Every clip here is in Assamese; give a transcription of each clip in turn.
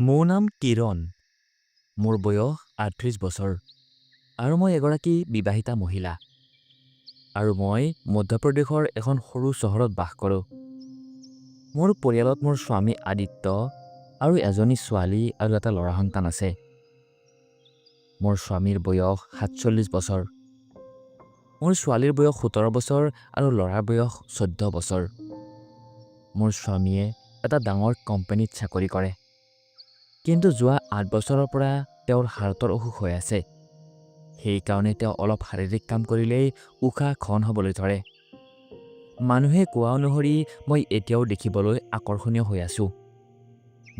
মোৰ নাম কিৰণ। মোৰ বয়স ৩৮ বছৰ আৰু মই এগৰাকী বিবাহিতা মহিলা। আৰু মই মধ্যপ্ৰদেশৰ এখন সৰু চহৰত বাস কৰোঁ। মোৰ পৰিয়ালত মোৰ স্বামী আদিত্য আৰু এজনী ছোৱালী আৰু এটা ল'ৰা সন্তান আছে। মোৰ স্বামীৰ বয়স ৪৭ বছৰ। মোৰ ছোৱালীৰ বয়স ১৭ বছৰ আৰু ল'ৰাৰ বয়স ১৪ বছৰ। মোৰ স্বামীয়ে এটা ডাঙৰ কোম্পানীত চাকৰি কৰে। কিন্তু যোৱা ৮ বছৰৰ পৰা তেওঁৰ হাৰ্টৰ অসুখ হৈ আছে। সেইকাৰণে তেওঁ অলপ শাৰীৰিক কাম কৰিলেই উশাহ ঘন হ'বলৈ ধৰে। মানুহে কোৱা অনুসৰি মই এতিয়াও দেখিবলৈ আকৰ্ষণীয় হৈ আছো।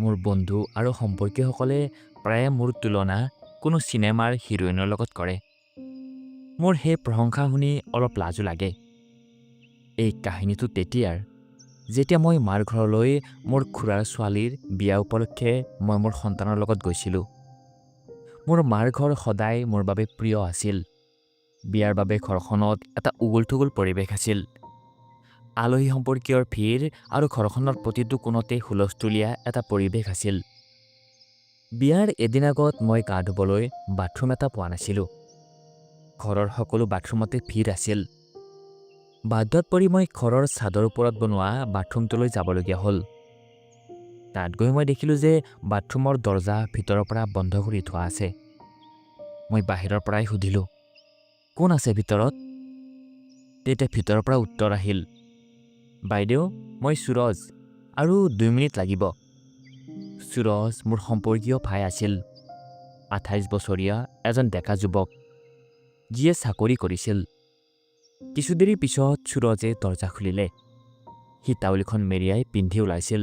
মোৰ বন্ধু আৰু সম্পৰ্কীয়সকলে প্ৰায়ে মোৰ তুলনা কোনো চিনেমাৰ হিৰোইনৰ লগত কৰে। মোৰ সেই প্ৰশংসা শুনি অলপ লাজো লাগে। এই কাহিনীটো তেতিয়াৰ যেতিয়া মই মাৰ ঘৰলৈ মোৰ খুৰাৰ ছোৱালীৰ বিয়া উপলক্ষে মই মোৰ সন্তানৰ লগত গৈছিলোঁ। মোৰ মাৰ ঘৰ সদায় মোৰ বাবে প্ৰিয় আছিল। বিয়াৰ বাবে ঘৰখনত এটা উগুল-থুগুল পৰিৱেশ আছিল। আলহী সম্পৰ্কীয়ৰ ভিৰ আৰু ঘৰখনৰ প্ৰতিটো কোণতে হুলস্থুলীয়া এটা পৰিৱেশ আছিল। বিয়াৰ এদিন আগত মই গা ধুবলৈ বাথৰুম এটা পোৱা নাছিলোঁ। ঘৰৰ সকলো বাথৰুমতে ভিৰ আছিল। বাধ্যত পৰি মই ঘৰৰ ছাদৰ ওপৰত বনোৱা বাথৰুমটোলৈ যাবলগীয়া হ'ল। তাত গৈ মই দেখিলোঁ যে বাথৰুমৰ দৰ্জা ভিতৰৰ পৰা বন্ধ কৰি থোৱা আছে। মই বাহিৰৰ পৰাই সুধিলোঁ, কোন আছে ভিতৰত? তেতিয়া ভিতৰৰ পৰা উত্তৰ আহিল, বাইদেউ, মই সুৰজ, আৰু ২ মিনিট লাগিব। সুৰজ মোৰ সম্পৰ্কীয় ভাই আছিল। ২৮ বছৰীয়া এজন ডেকা যুৱক, যিয়ে চাকৰি কৰিছিল। কিছুদেৰি পিছত সুৰজে দৰ্জা খুলিলে। সি টাউলখন মেৰিয়াই পিন্ধি ওলাইছিল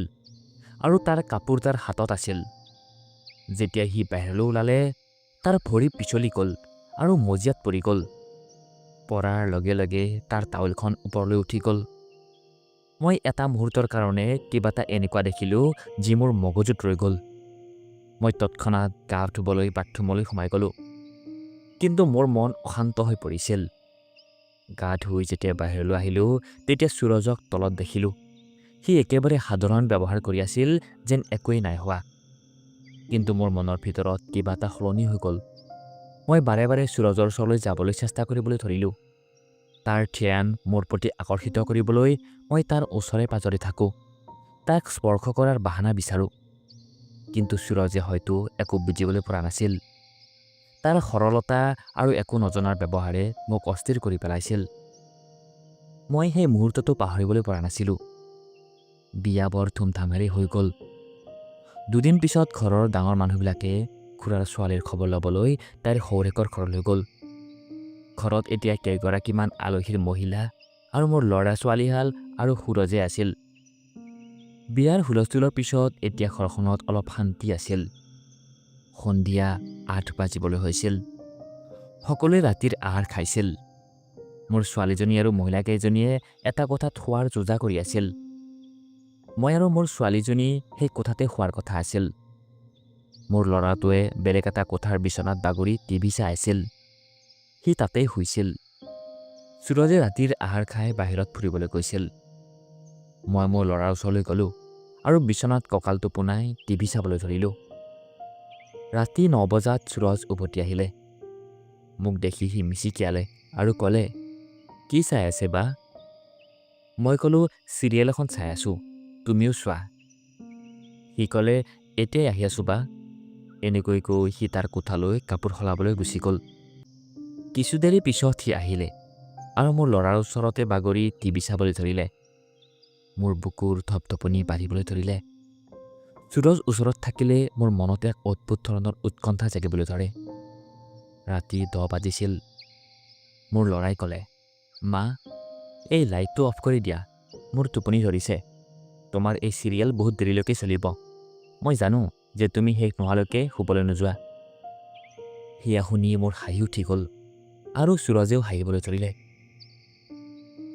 আৰু তাৰ কাপোৰ তাৰ হাতত আছিল। যেতিয়া সি বাহিৰলৈ ওলালে, তাৰ ভৰি পিছলি গ'ল আৰু মজিয়াত পৰি গ'ল। পৰাৰ লগে লগে তাৰ টাউলখন ওপৰলৈ উঠি গ'ল। মই এটা মুহূৰ্তৰ কাৰণে কিবা এটা এনেকুৱা দেখিলোঁ যি মোৰ মগজুত ৰৈ গ'ল। মই তৎক্ষণাত গা ধুবলৈ বাথৰুমলৈ সোমাই গ'লোঁ। কিন্তু মোৰ মন অশান্ত হৈ পৰিছিল। গা ধুই যেতিয়া বাহিৰলৈ আহিলোঁ, তেতিয়া সুৰজক তলত দেখিলোঁ। সি একেবাৰে সাধাৰণ ব্যৱহাৰ কৰি আছিল, যেন একোৱেই নাই হোৱা। কিন্তু মোৰ মনৰ ভিতৰত কিবা এটা সলনি হৈ গ'ল। মই বাৰে বাৰে সুৰজৰ ওচৰলৈ যাবলৈ চেষ্টা কৰিবলৈ ধৰিলোঁ। তাৰ ধ্যান মোৰ প্ৰতি আকৰ্ষিত কৰিবলৈ মই তাৰ ওচৰে পাজৰে থাকোঁ। তাক স্পৰ্শ কৰাৰ বাহানা বিচাৰোঁ। কিন্তু সুৰজে হয়তো একো বুজিবলৈ পৰা নাছিল। তাৰ সৰলতা আৰু একো নজনাৰ ব্যৱহাৰে মোক অস্থিৰ কৰি পেলাইছিল। মই সেই মুহূৰ্তটো পাহৰিবলৈ পৰা নাছিলোঁ। বিয়া বৰ ধুমধামেৰে হৈ গ'ল। ২ দিন পিছত ঘৰৰ ডাঙৰ মানুহবিলাকে খুৰাৰ ছোৱালীৰ খবৰ ল'বলৈ তাইৰ শহুৰেকৰ ঘৰলৈ গ'ল। ঘৰত এতিয়া কেইগৰাকীমান আলহীৰ মহিলা আৰু মোৰ ল'ৰা-ছোৱালীহাল আৰু সুৰজে আছিল। বিয়াৰ হুলস্থুলৰ পিছত এতিয়া ঘৰখনত অলপ শান্তি আছিল। সন্ধিয়া ৮ বাজিবলৈ হৈছিল। সকলোৱে ৰাতিৰ আহাৰ খাইছিল। মোৰ ছোৱালীজনী আৰু মহিলাকেইজনীয়ে এটা কোঠাত শোৱাৰ যোজা কৰি আছিল। মই আৰু মোৰ ছোৱালীজনী সেই কোঠাতে শোৱাৰ কথা আছিল। মোৰ ল'ৰাটোৱে বেলেগ এটা কোঠাৰ বিচনাত বাগৰি টিভি চাই আছিল। সি তাতেই শুইছিল। সুৰজে ৰাতিৰ আহাৰ খাই বাহিৰত ফুৰিবলৈ গৈছিল। মই মোৰ ল'ৰাৰ ওচৰলৈ গ'লোঁ আৰু বিচনাত কঁকালটো পোনাই টিভি চাবলৈ ধৰিলোঁ। ৰাতি ৯ বজাত সুৰজ উভতি আহিলে। মোক দেখি সি মিচিকিয়ালে আৰু ক'লে, কি চাই আছে বা? মই ক'লোঁ, চিৰিয়েল এখন চাই আছোঁ, তুমিও চোৱা। সি ক'লে, এতিয়াই আহি আছোঁ বা। এনেকৈ কৈ সি তাৰ কোঠালৈ কাপোৰ সলাবলৈ গুচি গ'ল। কিছুদেৰি পিছত সি আহিলে আৰু মোৰ ল'ৰাৰ ওচৰতে বাগৰি টিভি চাবলৈ ধৰিলে। মোৰ বুকুৰ ধপধপনি বাঢ়িবলৈ ধৰিলে। সুৰজ ওচৰত থাকিলে মোৰ মনত এক অদ্ভুত ধৰণৰ উৎকণ্ঠা জাগিবলৈ ধৰে। ৰাতি ১০ বাজিছিল। মোৰ ল'ৰাই ক'লে, মা, এই লাইটটো অফ কৰি দিয়া, মোৰ টোপনি ধৰিছে। তোমাৰ এই চিৰিয়েল বহুত দেৰিলৈকে চলিব। মই জানো যে তুমি শেষ নোহোৱালৈকে শুবলৈ নোযোৱা। সেয়া শুনি মোৰ হাঁহি উঠি গ'ল আৰু সুৰজেও হাঁহিবলৈ ধৰিলে।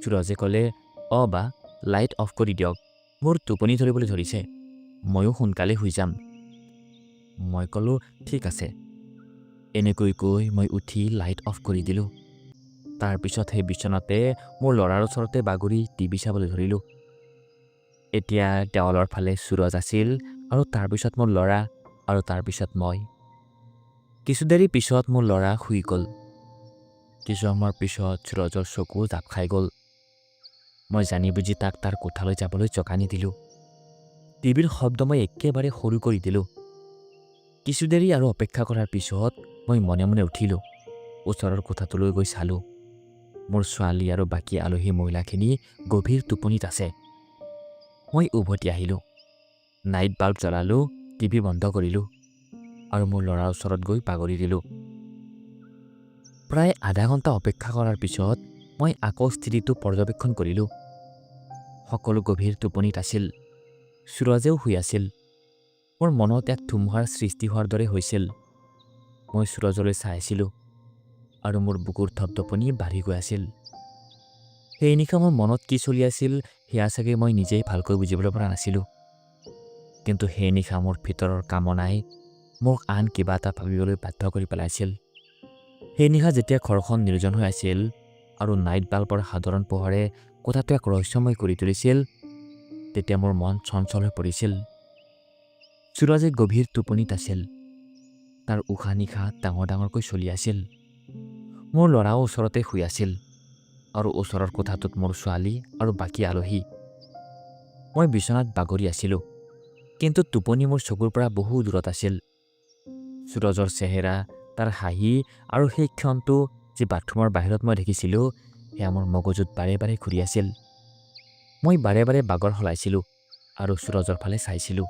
সুৰজে ক'লে, বা, লাইট অফ কৰি দিয়ক, মোৰ টোপনি ধৰিবলৈ ধৰিছে, ময়ো সোনকালে শুই যাম। মই ক'লোঁ, ঠিক আছে। এনেকৈ কৈ মই উঠি লাইট অফ কৰি দিলোঁ। তাৰপিছত সেই বিচনাতে মোৰ ল'ৰাৰ ওচৰতে বাগৰি টিভি চাবলৈ ধৰিলোঁ। এতিয়া দেৱালৰ ফালে সুৰজ আছিল আৰু তাৰপিছত মোৰ ল'ৰা আৰু তাৰ পিছত মই। কিছু দেৰি পিছত মোৰ ল'ৰা শুই গ'ল। কিছু সময়ৰ পিছত সুৰজৰ চকু জাপ খাই গ'ল। মই জানি বুজি তাক তাৰ কোঠালৈ যাবলৈ জকানি দিলোঁ। টিভিৰ শব্দ মই একেবাৰে সৰু কৰি দিলোঁ। কিছু দেৰি আৰু অপেক্ষা কৰাৰ পিছত মই মনে মনে উঠিলোঁ। ওচৰৰ কোঠাটোলৈ গৈ চালোঁ। মোৰ ছোৱালী আৰু বাকী আলহী মহিলাখিনি গভীৰ টোপনিত আছে। মই উভতি আহিলোঁ। নাইট বাল্ব জ্বলালোঁ, টিভি বন্ধ কৰিলোঁ আৰু মোৰ ল'ৰাৰ ওচৰত গৈ বাগৰি দিলোঁ। প্ৰায় আধা ঘণ্টা অপেক্ষা কৰাৰ পিছত মই আকৌ স্থিতিটো পৰ্যবেক্ষণ কৰিলোঁ। সকলো গভীৰ টোপনিত আছিল। সুৰজেও শুই আছিল। মোৰ মনত এক ধুমুহাৰ সৃষ্টি হোৱাৰ দৰে হৈছিল। মই সুৰজলৈ চাই আছিলোঁ আৰু মোৰ বুকুৰ ধপধপনি বাঢ়ি গৈ আছিল। সেই নিশা মোৰ মনত কি চলি আছিল সেয়া চাগে মই নিজেই ভালকৈ বুজিবলৈ পৰা নাছিলোঁ। কিন্তু সেই নিশা মোৰ ভিতৰৰ কামনাই মোক আন কিবা এটা ভাবিবলৈ বাধ্য কৰি পেলাইছিল। সেই নিশা যেতিয়া ঘৰখন নিৰ্জন হৈ আছিল আৰু নাইট বাল্বৰ সাধাৰণ পোহৰে কোঠাটো এক ৰহস্যময় কৰি তুলিছিল, তেতিয়া মোৰ মন চঞ্চল হৈ পৰিছিল। সুৰজে গভীৰ টোপনিত আছিল। তাৰ উশাহ নিশাহ ডাঙৰ ডাঙৰকৈ চলি আছিল। মোৰ ল'ৰাও ওচৰতে শুই আছিল আৰু ওচৰৰ কোঠাটোত মোৰ ছোৱালী আৰু বাকী আলহী। মই বিচনাত বাগৰি আছিলোঁ, কিন্তু টোপনি মোৰ চকুৰ পৰা বহু দূৰত আছিল। সুৰজৰ চেহেৰা, তাৰ হাঁহি আৰু সেই ক্ষণটো যি বাথৰুমৰ বাহিৰত মই দেখিছিলোঁ, সেয়া মোৰ মগজুত বাৰে বাৰে ঘূৰি আছিল। মই বাৰে বাৰে বাগৰ সলাইছিলোঁ আৰু সুৰজৰ ফালে চাইছিলোঁ।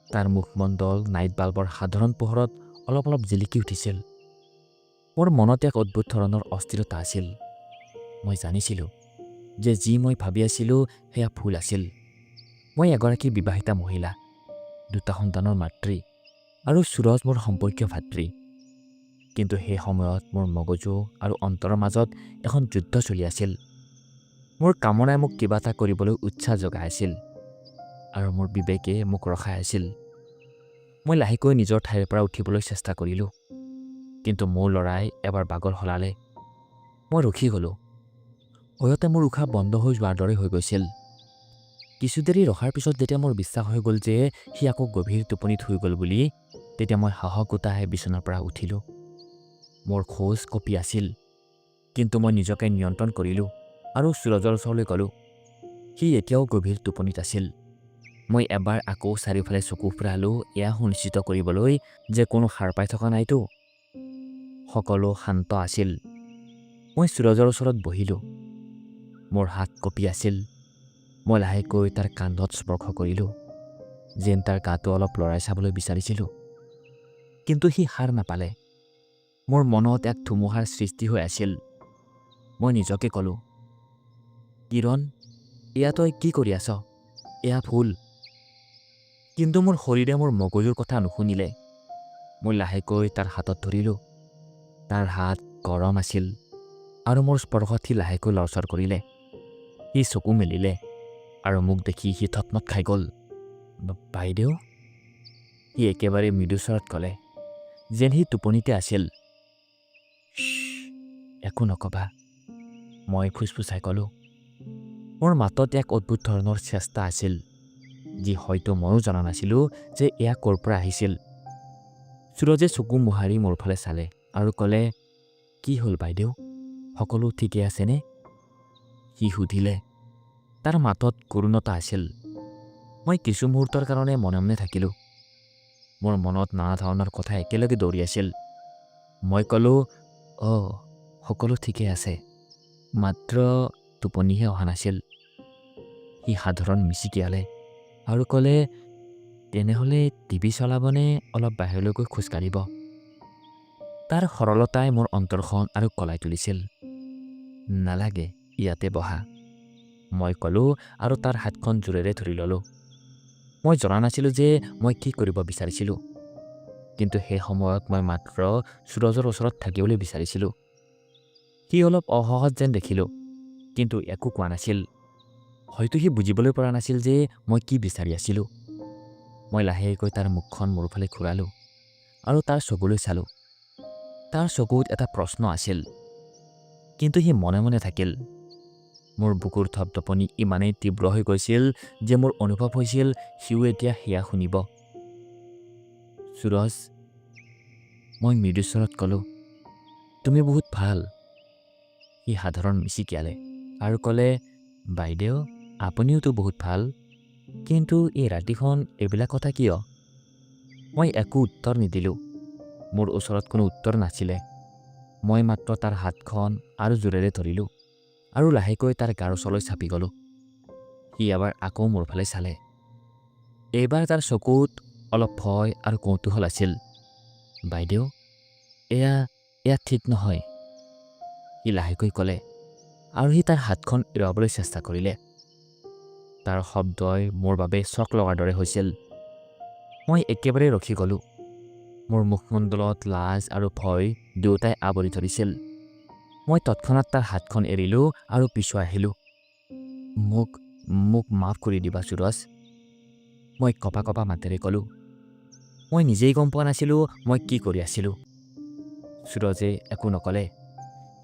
তাৰ মুখমণ্ডল নাইট বাল্বৰ সাধাৰণ পোহৰত অলপ অলপ জিলিকি উঠিছিল। মোৰ মনত এক অদ্ভুত ধৰণৰ অস্থিৰতা আছিল। মই জানিছিলোঁ যে যি মই ভাবি আছিলোঁ সেয়া ভুল আছিল। মই এগৰাকী বিবাহিতা মহিলা, 2টা সন্তানৰ মাতৃ আৰু সুৰজ মোৰ সম্পৰ্কীয় ভাতৃ। কিন্তু সেই সময়ত মোৰ মগজু আৰু অন্তৰৰ মাজত এখন যুদ্ধ চলি আছিল। মোৰ কামনাই মোক কিবা এটা কৰিবলৈ উৎসাহ জগাই আছিল আৰু মোৰ বিবেকে মোক ৰখাই আছিল। মই লাহেকৈ নিজৰ ঠাইৰ পৰা উঠিবলৈ চেষ্টা কৰিলোঁ, কিন্তু মোৰ ল'ৰাই এবাৰ বাগৰ সলালে। মই ৰখি গ'লোঁ। ভয়তে মোৰ উশাহ বন্ধ হৈ যোৱাৰ দৰে হৈ গৈছিল। কিছু দেৰি ৰখাৰ পিছত যেতিয়া মোৰ বিশ্বাস হৈ গ'ল যে সি আকৌ গভীৰ টোপনিত শুই গ'ল বুলি, তেতিয়া মই সাহস গোটাই বিচনাৰ পৰা উঠিলোঁ। মোৰ খোজ কঁপি আছিল, কিন্তু মই নিজকে নিয়ন্ত্ৰণ কৰিলোঁ আৰু সুৰজৰ ওচৰলৈ গ'লোঁ। সি এতিয়াও গভীৰ টোপনিত আছিল। মই এবাৰ আকৌ চাৰিওফালে চকু ফুৰালোঁ, এয়া সুনিশ্চিত কৰিবলৈ যে কোনো সাৰ পাই থকা নাইতো। সকলো শান্ত আছিল। মই সুৰজৰ ওচৰত বহিলোঁ। মোৰ হাত কঁপি আছিল। মই লাহেকৈ তাৰ কান্ধত স্পৰ্শ কৰিলোঁ, যেন তাৰ গাটো অলপ লৰাই চাবলৈ বিচাৰিছিলোঁ। কিন্তু সি সাৰ নাপালে। মোৰ মনত এক ধুমুহাৰ সৃষ্টি হৈ আছিল। মই নিজকে ক'লোঁ, কিৰণ, এয়া তই কি কৰি আছ? এয়া ভুল। কিন্তু মোৰ শৰীৰে মোৰ মগজুৰ কথা নুশুনিলে। মই লাহেকৈ তাৰ হাতত ধৰিলোঁ। তাৰ হাত গৰম আছিল আৰু মোৰ স্পৰ্শত সি লাহেকৈ লৰচৰ কৰিলে। সি চকু মেলিলে আৰু মোক দেখি সি থতমত খাই গ'ল। বাইদেউ, সি একেবাৰে মৃদু স্বৰত ক'লে, যেন সি টোপনিতে আছিল। একো নক'বা, মই ফুচফুচাই ক'লোঁ। মোৰ মাতত এক অদ্ভুত ধৰণৰ চেষ্টা আছিল, যি হয়তো ময়ো জনা নাছিলোঁ যে এয়া ক'ৰ পৰা আহিছিল। সুৰজে চকু মোহাৰি মোৰ ফালে চালে আৰু ক'লে, কি হ'ল বাইদেউ, সকলো ঠিকে আছেনে? সি সুধিলে। তাৰ মাতত কৰুণতা আছিল। মই কিছু মুহূৰ্তৰ কাৰণে মনে মনে থাকিলোঁ। মোৰ মনত নানা ধৰণৰ কথা একেলগে দৌৰি আছিল। মই ক'লোঁ, সকলো ঠিকে আছে, মাত্ৰ টোপনিহে অহা নাছিল। সি সাধাৰণ মিচিকিয়ালে আৰু ক'লে, তেনেহ'লে টিভি চলাবনে অলপ বাহিৰলৈ গৈ খোজকাঢ়িব? তাৰ সৰলতাই মোৰ অন্তৰখন আৰু কলাই তুলিছিল। নালাগে, ইয়াতে বহা, মই ক'লোঁ আৰু তাৰ হাতখন জোৰেৰে ধৰি ল'লোঁ। মই জনা নাছিলোঁ যে মই কি কৰিব বিচাৰিছিলোঁ, কিন্তু সেই সময়ত মই মাত্ৰ সুৰজৰ ওচৰত থাকিবলৈ বিচাৰিছিলোঁ। সি অলপ অসহজ যেন দেখিলোঁ, কিন্তু একো কোৱা নাছিল। হয়তো সি বুজিবলৈ পৰা নাছিল যে মই কি বিচাৰি আছিলোঁ। মই লাহেকৈ তাৰ মুখখন মোৰ ফালে ঘূৰালোঁ আৰু তাৰ চকুলৈ চালোঁ। তাৰ চকুত এটা প্ৰশ্ন আছিল, কিন্তু সি মনে মনে থাকিল। মোৰ বুকুৰ ধপধপনি ইমানেই তীব্ৰ হৈ গৈছিল যে মোৰ অনুভৱ হৈছিল সিও এতিয়া সেয়া শুনিব। সুৰজ, মই মৃদুস্বৰত ক'লোঁ, তুমি বহুত ভাল। সি সাধাৰণ মিচিকিয়ালে আৰু ক'লে, বাইদেউ আপুনিওতো বহুত ভাল, কিন্তু এই ৰাতিখন এইবিলাক কথা কিয়? মই একো উত্তৰ নিদিলোঁ। মোৰ ওচৰত কোনো উত্তৰ নাছিলে। মই মাত্ৰ তাৰ হাতখন আৰু জোৰেৰে ধৰিলোঁ আৰু লাহেকৈ তাৰ গাৰ ওচৰলৈ চাপি গ'লোঁ। সি এবাৰ আকৌ মোৰ ফালে চালে। এইবাৰ তাৰ চকুত অলপ ভয় আৰু কৌতূহল আছিল। বাইদেউ, এয়া ঠিক নহয়, সি লাহেকৈ ক'লে, আৰু সি তাৰ হাতখন এৰুৱাবলৈ চেষ্টা কৰিলে। তাৰ শব্দই মোৰ বাবে চক লগাৰ দৰে হৈছিল। মই একেবাৰে ৰখি গ'লোঁ। মোৰ মুখমণ্ডলত লাজ আৰু ভয় দুয়োটাই আৱৰি ধৰিছিল। মই তৎক্ষণাত তাৰ হাতখন এৰিলোঁ আৰু পিছুৱাই আহিলোঁ। মোক মাফ কৰি দিবা সুৰজ, মই কঁপা কঁপা মাতেৰে ক'লোঁ। মই নিজেই গম পোৱা নাছিলোঁ মই কি কৰি আছিলোঁ। সুৰজে একো নক'লে।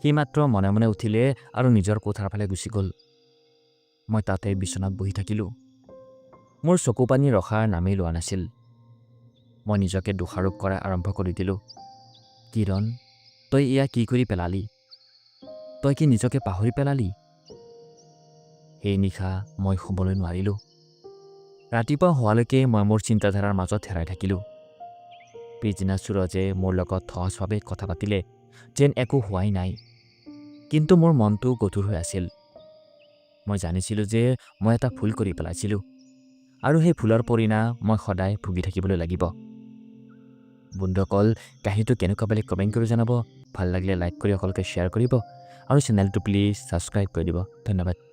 সি মাত্ৰ মনে মনে উঠিলে আৰু নিজৰ কোঠাৰ ফালে গুচি গ'ল। মই তাতে বিচনাত বহি থাকিলোঁ। মোৰ চকু পানী ৰখাৰ নামেই লোৱা নাছিল। মই নিজকে দোষাৰোপ কৰা আৰম্ভ কৰি দিলোঁ। কিৰণ, তই এয়া কি কৰি পেলালি? তই কি নিজকে পাহৰি পেলালি? সেই নিশা মই শুবলৈ নোৱাৰিলোঁ। ৰাতিপুৱা হোৱালৈকে মই মোৰ চিন্তাধাৰাৰ মাজত হেৰাই থাকিলোঁ। পিছদিনা সুৰজে মোৰ লগত সহজভাৱে কথা পাতিলে যেন একো হোৱাই নাই, কিন্তু মোৰ মনটো গধুৰ হৈ আছিল। মই জানিছিলোঁ যে মই এটা ভুল কৰি পেলাইছিলোঁ আৰু সেই ভুলৰ পৰিণাম মই সদায় ভুগি থাকিবলৈ লাগিব। বন্ধুসকল, কাহিনীটো কেনেকুৱা পালে কমেণ্ট কৰি জনাব। ভাল লাগিলে লাইক কৰি সকলোকে শ্বেয়াৰ কৰিব আৰু চেনেলটো প্লিজ ছাবস্ক্ৰাইব কৰি দিব। ধন্যবাদ।